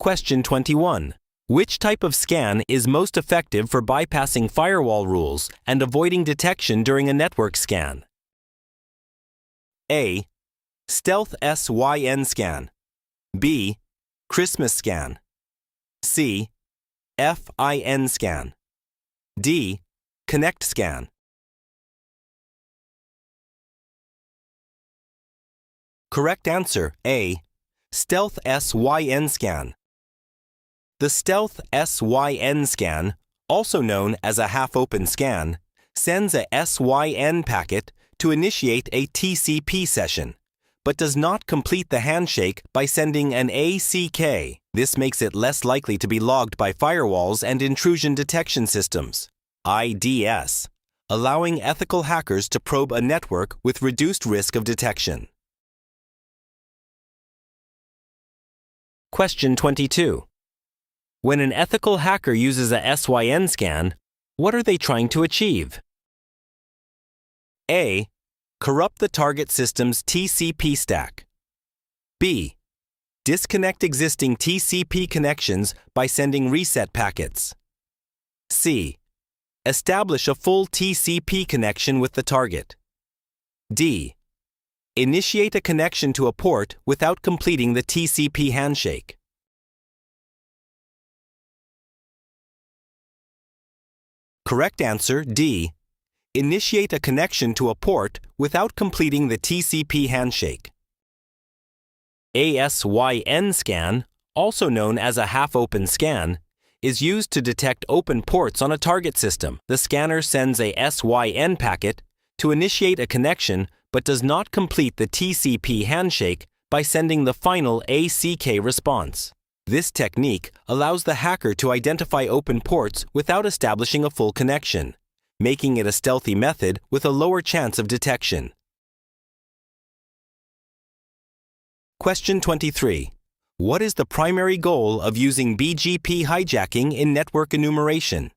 Question 21. Which type of scan is most effective for bypassing firewall rules and avoiding detection during a network scan? A. Stealth SYN scan. B. Christmas scan. C. FIN scan. D. Connect scan. Correct answer A. Stealth SYN scan. The Stealth SYN scan, also known as a half-open scan, sends a SYN packet to initiate a TCP session, but does not complete the handshake by sending an ACK. This makes it less likely to be logged by firewalls and intrusion detection systems, IDS, allowing ethical hackers to probe a network with reduced risk of detection. Question 22. When an ethical hacker uses a SYN scan, what are they trying to achieve? A. Corrupt the target system's TCP stack. B. Disconnect existing TCP connections by sending reset packets. C. Establish a full TCP connection with the target. D. Initiate a connection to a port without completing the TCP handshake. Correct answer D. Initiate a connection to a port without completing the TCP handshake. ASYN scan, also known as a half-open scan, is used to detect open ports on a target system. The scanner sends a SYN packet to initiate a connection but does not complete the TCP handshake by sending the final ACK response. This technique allows the hacker to identify open ports without establishing a full connection, making it a stealthy method with a lower chance of detection. Question 23. What is the primary goal of using BGP hijacking in network enumeration?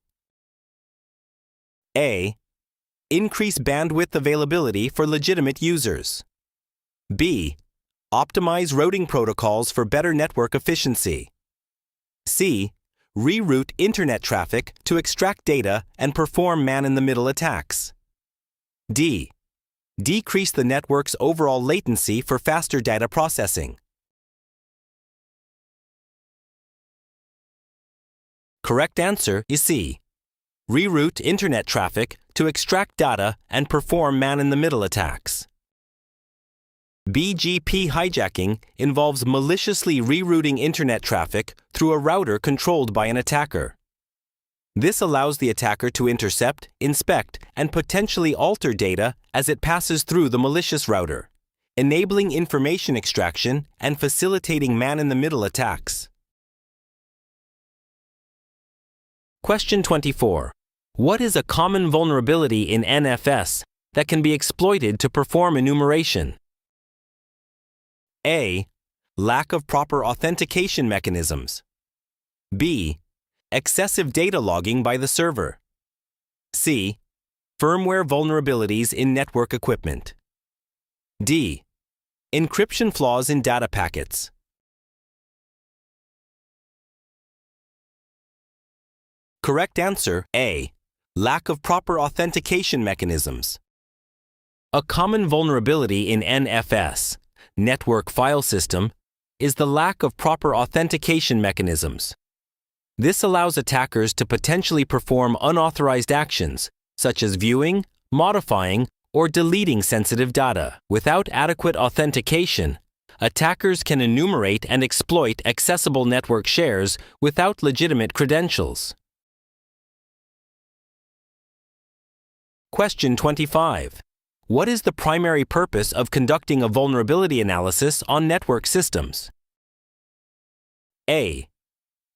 A. Increase bandwidth availability for legitimate users. B. Optimize routing protocols for better network efficiency. C. Reroute internet traffic to extract data and perform man-in-the-middle attacks. D. Decrease the network's overall latency for faster data processing. Correct answer is C. Reroute internet traffic to extract data and perform man-in-the-middle attacks. BGP hijacking involves maliciously rerouting internet traffic through a router controlled by an attacker. This allows the attacker to intercept, inspect, and potentially alter data as it passes through the malicious router, enabling information extraction and facilitating man-in-the-middle attacks. Question 24. What is a common vulnerability in NFS that can be exploited to perform enumeration? A. Lack of proper authentication mechanisms. B. Excessive data logging by the server. C. Firmware vulnerabilities in network equipment. D. Encryption flaws in data packets. Correct answer A. Lack of proper authentication mechanisms. A common vulnerability in NFS, network file system, is the lack of proper authentication mechanisms. This allows attackers to potentially perform unauthorized actions, such as viewing, modifying, or deleting sensitive data. Without adequate authentication, attackers can enumerate and exploit accessible network shares without legitimate credentials. Question 25. What is the primary purpose of conducting a vulnerability analysis on network systems? A.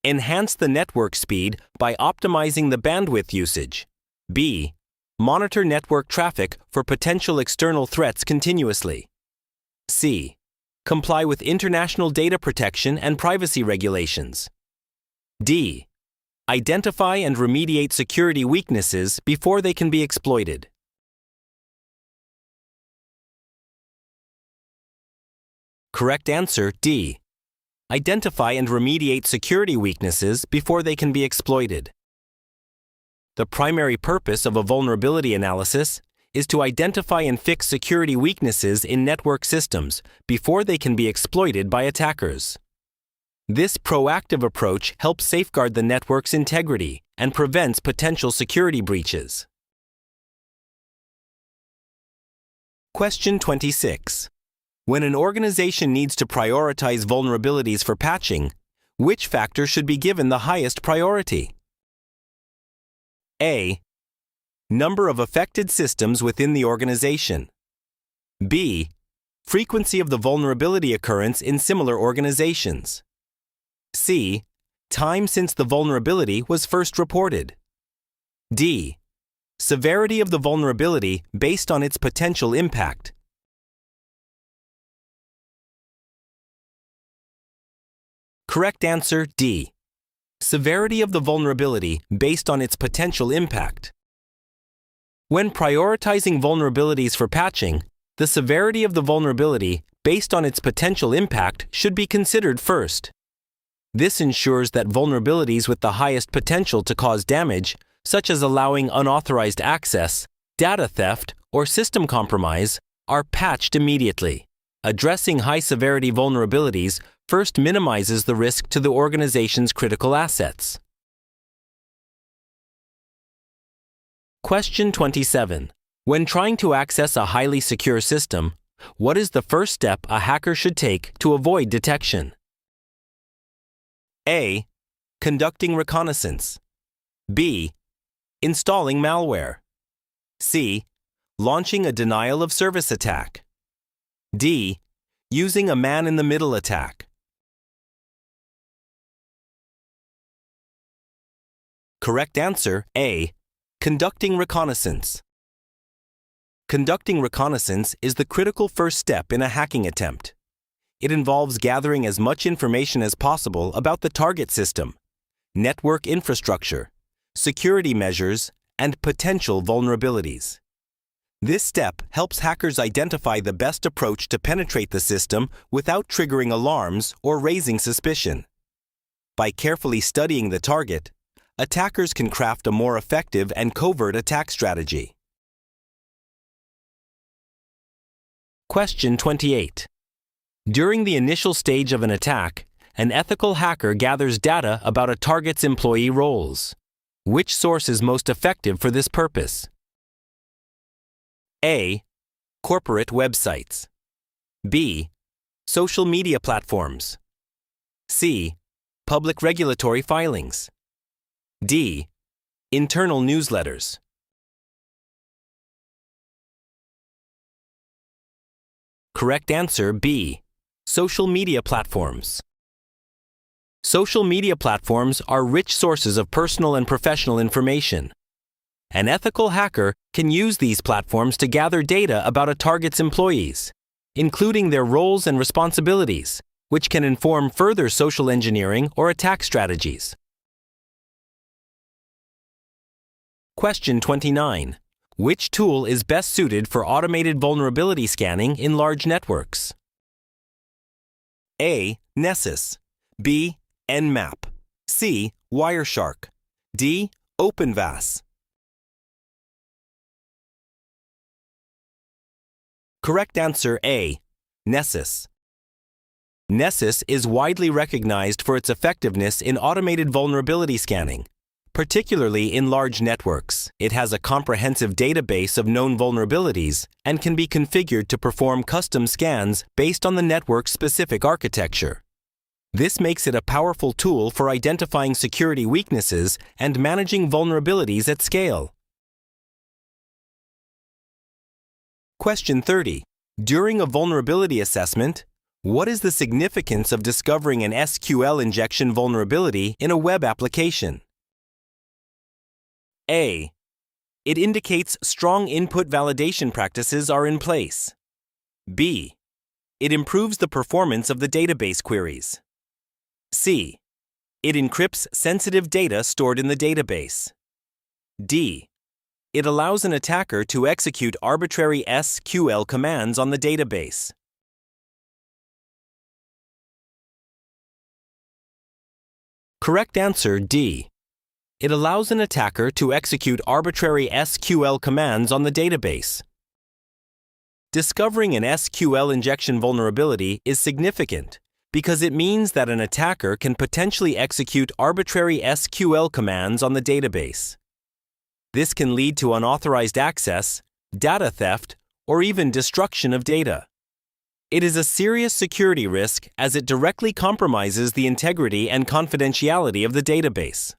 Enhance the network speed by optimizing the bandwidth usage. B. Monitor network traffic for potential external threats continuously. C. Comply with international data protection and privacy regulations. D. Identify and remediate security weaknesses before they can be exploited. Correct answer D. identify and remediate security weaknesses before they can be exploited. The primary purpose of a vulnerability analysis is to identify and fix security weaknesses in network systems before they can be exploited by attackers. This proactive approach helps safeguard the network's integrity and prevents potential security breaches. Question 26. When an organization needs to prioritize vulnerabilities for patching, which factor should be given the highest priority? A. Number of affected systems within the organization. B. Frequency of the vulnerability occurrence in similar organizations. C. Time since the vulnerability was first reported. D. Severity of the vulnerability based on its potential impact. Correct answer D. Severity of the vulnerability based on its potential impact. When prioritizing vulnerabilities for patching, the severity of the vulnerability based on its potential impact should be considered first. This ensures that vulnerabilities with the highest potential to cause damage, such as allowing unauthorized access, data theft, or system compromise, are patched immediately. Addressing high-severity vulnerabilities first minimizes the risk to the organization's critical assets. Question 27. When trying to access a highly secure system, what is the first step a hacker should take to avoid detection? A. Conducting reconnaissance. B. Installing malware. C. Launching a denial-of-service attack. D. Using a man-in-the-middle attack. Correct answer A. Conducting reconnaissance. Conducting reconnaissance is the critical first step in a hacking attempt. It involves gathering as much information as possible about the target system, network infrastructure, security measures, and potential vulnerabilities. This step helps hackers identify the best approach to penetrate the system without triggering alarms or raising suspicion. By carefully studying the target, attackers can craft a more effective and covert attack strategy. Question 28. During the initial stage of an attack, an ethical hacker gathers data about a target's employee roles. Which source is most effective for this purpose? A. Corporate websites. B. Social media platforms. C. Public regulatory filings. D. Internal newsletters. Correct answer B. Social media platforms. Social media platforms are rich sources of personal and professional information. An ethical hacker can use these platforms to gather data about a target's employees, including their roles and responsibilities, which can inform further social engineering or attack strategies. Question 29. Which tool is best suited for automated vulnerability scanning in large networks? A. Nessus. B. Nmap. C. Wireshark. D. OpenVAS. Correct answer A. Nessus. Nessus is widely recognized for its effectiveness in automated vulnerability scanning, particularly in large networks. It has a comprehensive database of known vulnerabilities and can be configured to perform custom scans based on the network's specific architecture. This makes it a powerful tool for identifying security weaknesses and managing vulnerabilities at scale. Question 30. During a vulnerability assessment, what is the significance of discovering an SQL injection vulnerability in a web application? A. It indicates strong input validation practices are in place. B. It improves the performance of the database queries. C. It encrypts sensitive data stored in the database. D. It allows an attacker to execute arbitrary SQL commands on the database. Correct answer D. It allows an attacker to execute arbitrary SQL commands on the database. Discovering an SQL injection vulnerability is significant because it means that an attacker can potentially execute arbitrary SQL commands on the database. This can lead to unauthorized access, data theft, or even destruction of data. It is a serious security risk as it directly compromises the integrity and confidentiality of the database.